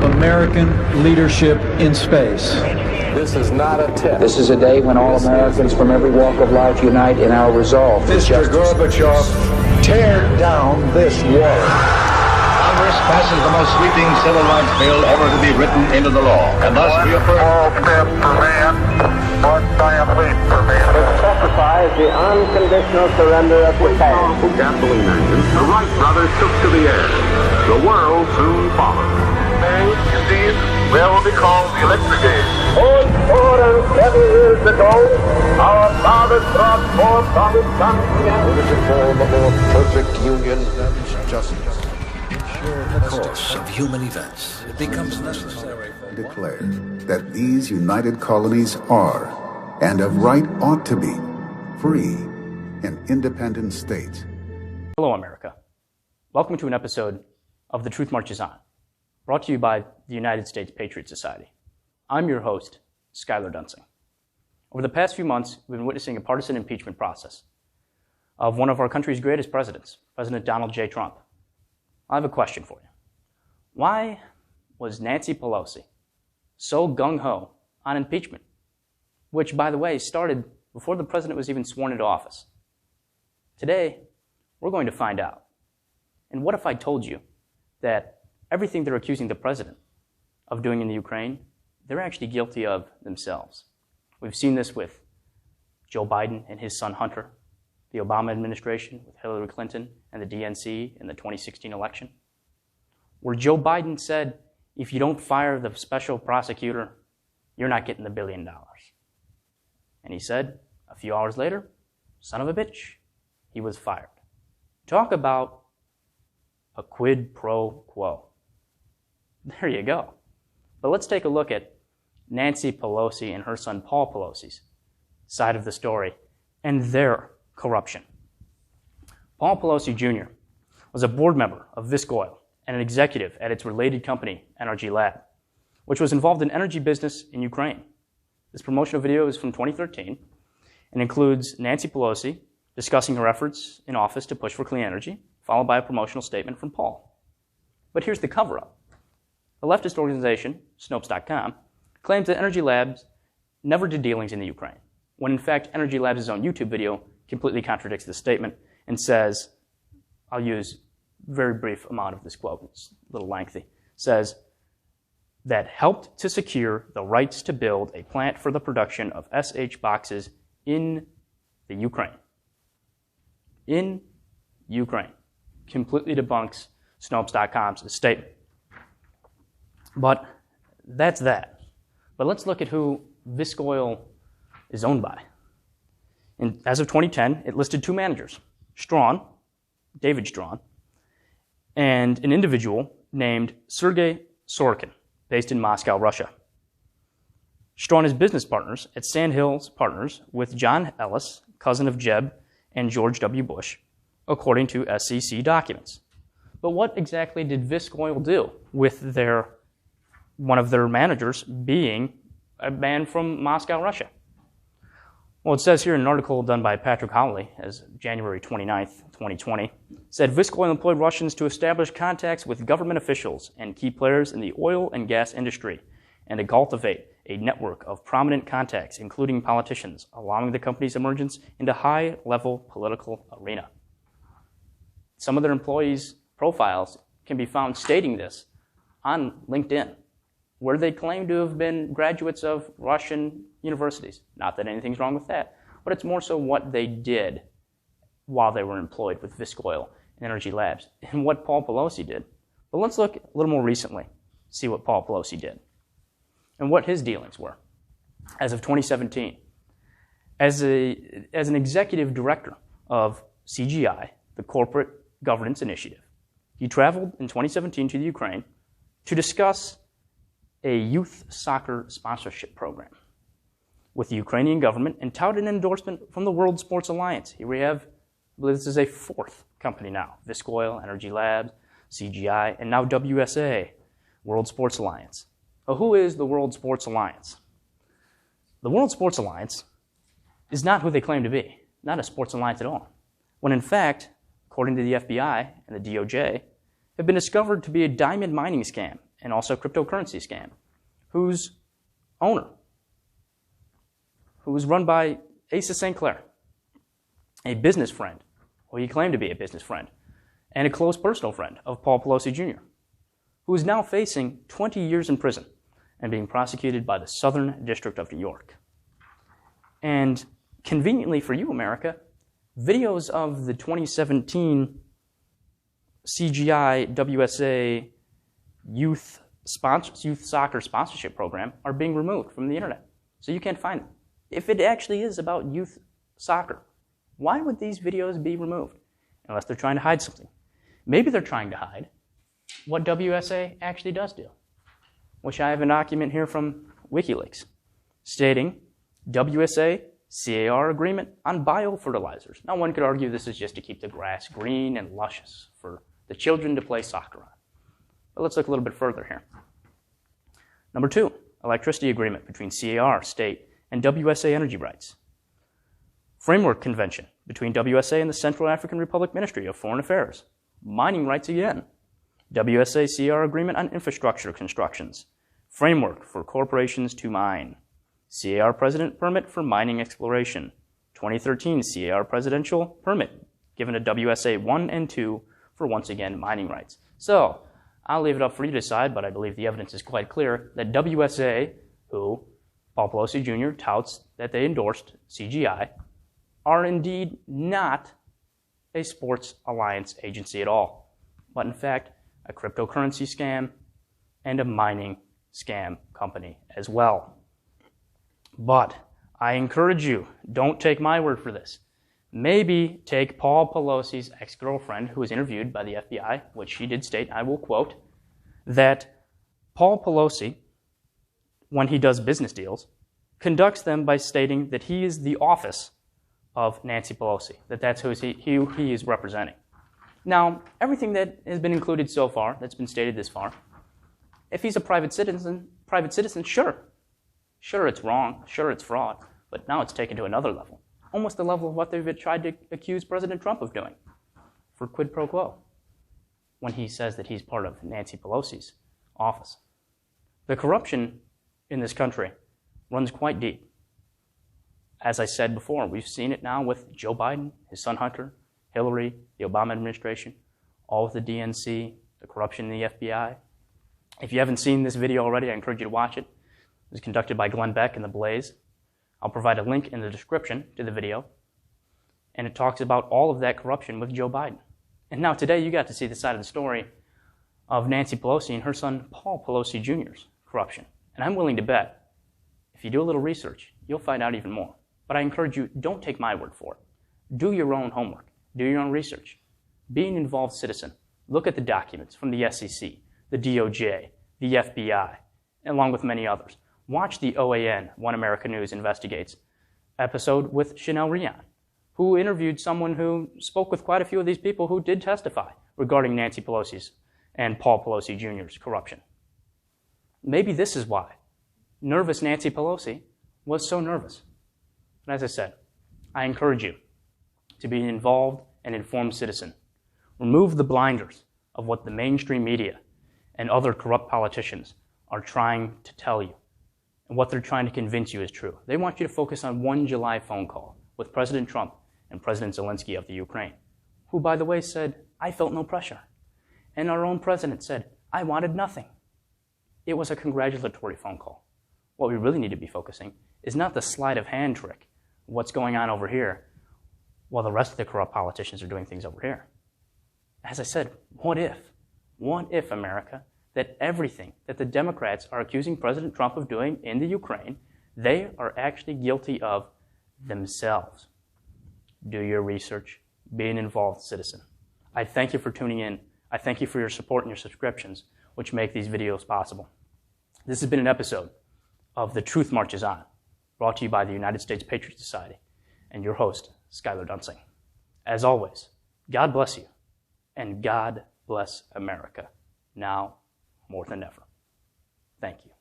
of American leadership in space. This is not a test. This is a day when all Americans from every walk of life unite in our resolve for Mr. justice. Gorbachev, tear down this wall. Congress passes the most sweeping civil rights bill ever to be written into the law, and thus reaffirms. Small step for man, one giant leap for man. It specifies the unconditional surrender of the past. Gasoline engines the Wright brothers took to the air. The world soon followed. May, indeed, will be called the electric age. 407 years ago, our fathers brought forth from his son To form a more perfect union and justice. In the course of human events, it becomes necessary declare that these united colonies are, and of right ought to be, free and independent states. Hello, America. Welcome to an episode of The Truth Marches On, brought to you by the United States Patriots Society. I'm your host, Skylar Dunsing. Over the past few months, we've been witnessing a partisan impeachment process of one of our country's greatest presidents, President Donald J. Trump. I have a question for you. Why was Nancy Pelosi so gung-ho on impeachment, which, by the way, started before the president was even sworn into office? Today, we're going to find out. And what if I told you that everything they're accusing the president of doing in the Ukraine, they're actually guilty of themselves? We've seen this with Joe Biden and his son Hunter, the Obama administration with Hillary Clinton and the DNC in the 2016 election, where Joe Biden said, if you don't fire the special prosecutor, you're not getting the $1 billion. And he said, a few hours later, son of a bitch, he was fired. Talk about a quid pro quo. There you go. But let's take a look at Nancy Pelosi and her son Paul Pelosi's side of the story and their corruption. Paul Pelosi Jr. was a board member of Viscoil and an executive at its related company, Energy Lab, which was involved in energy business in Ukraine. This promotional video is from 2013 and includes Nancy Pelosi discussing her efforts in office to push for clean energy, followed by a promotional statement from Paul. But here's the cover-up. The leftist organization, Snopes.com, claims that Energy Labs never did dealings in the Ukraine, when in fact Energy Labs' own YouTube video completely contradicts this statement and says, I'll use a very brief amount of this quote, it's a little lengthy, says, that helped to secure the rights to build a plant for the production of SH boxes in the Ukraine. In Ukraine. Completely debunks Snopes.com's statement. But that's that. But let's look at who Viscoil is owned by. And as of 2010, it listed two managers, David Strawn, and an individual named Sergei Sorokin, based in Moscow, Russia. Strawn is business partners at Sandhills Partners with John Ellis, cousin of Jeb and George W. Bush, according to SEC documents. But what exactly did Viscoil do with one of their managers being a man from Moscow, Russia? Well, it says here in an article done by Patrick Howley as January 29th, 2020, said Viscoil employed Russians to establish contacts with government officials and key players in the oil and gas industry and to cultivate a network of prominent contacts, including politicians, allowing the company's emergence into high-level political arena. Some of their employees' profiles can be found stating this on LinkedIn, where they claim to have been graduates of Russian universities. Not that anything's wrong with that, but it's more so what they did while they were employed with Viscoil and Energy Labs and what Paul Pelosi did. But let's look a little more recently, see what Paul Pelosi did and what his dealings were. As of 2017, as an executive director of CGI, the Corporate Governance Initiative, he traveled in 2017 to the Ukraine to discuss a youth soccer sponsorship program with the Ukrainian government and touted an endorsement from the World Sports Alliance. Here we have, I believe this is a fourth company now, Viscoil, Energy Labs, CGI, and now WSA, World Sports Alliance. Well, who is the World Sports Alliance? The World Sports Alliance is not who they claim to be, not a sports alliance at all, when in fact, according to the FBI and the DOJ, have been discovered to be a diamond mining scam and also cryptocurrency scam, whose owner, who was run by Asa St. Clair, a business friend, or he claimed to be a business friend, and a close personal friend of Paul Pelosi Jr., who is now facing 20 years in prison and being prosecuted by the Southern District of New York. And conveniently for you, America, videos of the 2017 CGI WSA youth soccer sponsorship program are being removed from the internet. So you can't find them. If it actually is about youth soccer, why would these videos be removed? Unless they're trying to hide something. Maybe they're trying to hide what WSA actually does do, which I have a document here from WikiLeaks stating WSA CAR agreement on biofertilizers. Now one could argue this is just to keep the grass green and luscious for the children to play soccer on. But let's look a little bit further here. Number 2, electricity agreement between CAR, state, and WSA energy rights. Framework convention between WSA and the Central African Republic Ministry of Foreign Affairs. Mining rights again. WSA CAR agreement on infrastructure constructions. Framework for corporations to mine. CAR president permit for mining exploration. 2013 CAR presidential permit given to WSA 1 and 2 for, once again, mining rights. So, I'll leave it up for you to decide, but I believe the evidence is quite clear that WSA, who Paul Pelosi Jr. touts that they endorsed CGI, are indeed not a sports alliance agency at all, but in fact, a cryptocurrency scam and a mining scam company as well. But I encourage you, don't take my word for this. Maybe take Paul Pelosi's ex-girlfriend, who was interviewed by the FBI, which she did state, I will quote, that Paul Pelosi, when he does business deals, conducts them by stating that he is the office of Nancy Pelosi, that's who he is representing. Now, everything that has been included so far, that's been stated this far, if he's a private citizen, sure it's wrong, sure it's fraud, but now it's taken to another level, almost the level of what they've tried to accuse President Trump of doing for quid pro quo, when he says that he's part of Nancy Pelosi's office. The corruption in this country runs quite deep. As I said before, we've seen it now with Joe Biden, his son Hunter, Hillary, the Obama administration, all with the DNC, the corruption in the FBI. If you haven't seen this video already, I encourage you to watch it. It was conducted by Glenn Beck in The Blaze. I'll provide a link in the description to the video. And it talks about all of that corruption with Joe Biden. And now today you got to see the side of the story of Nancy Pelosi and her son Paul Pelosi Jr.'s corruption. And I'm willing to bet, if you do a little research, you'll find out even more. But I encourage you, don't take my word for it. Do your own homework. Do your own research. Be an involved citizen. Look at the documents from the SEC, the DOJ, the FBI, along with many others. Watch the OAN, One America News Investigates, episode with Chanel Rion, who interviewed someone who spoke with quite a few of these people who did testify regarding Nancy Pelosi's and Paul Pelosi Jr.'s corruption. Maybe this is why nervous Nancy Pelosi was so nervous. And as I said, I encourage you to be an involved and informed citizen. Remove the blinders of what the mainstream media and other corrupt politicians are trying to tell you and what they're trying to convince you is true. They want you to focus on one July phone call with President Trump and President Zelensky of the Ukraine, who, by the way, said, I felt no pressure. And our own president said, I wanted nothing. It was a congratulatory phone call. What we really need to be focusing is not the sleight of hand trick, what's going on over here, while the rest of the corrupt politicians are doing things over here. As I said, what if, America, that everything that the Democrats are accusing President Trump of doing in the Ukraine, they are actually guilty of themselves? Do your research. Be an involved citizen. I thank you for tuning in. I thank you for your support and your subscriptions, which make these videos possible. This has been an episode of The Truth Marches On, brought to you by the United States Patriots Society, and your host, Skylar Dunsing. As always, God bless you, and God bless America, now more than ever. Thank you.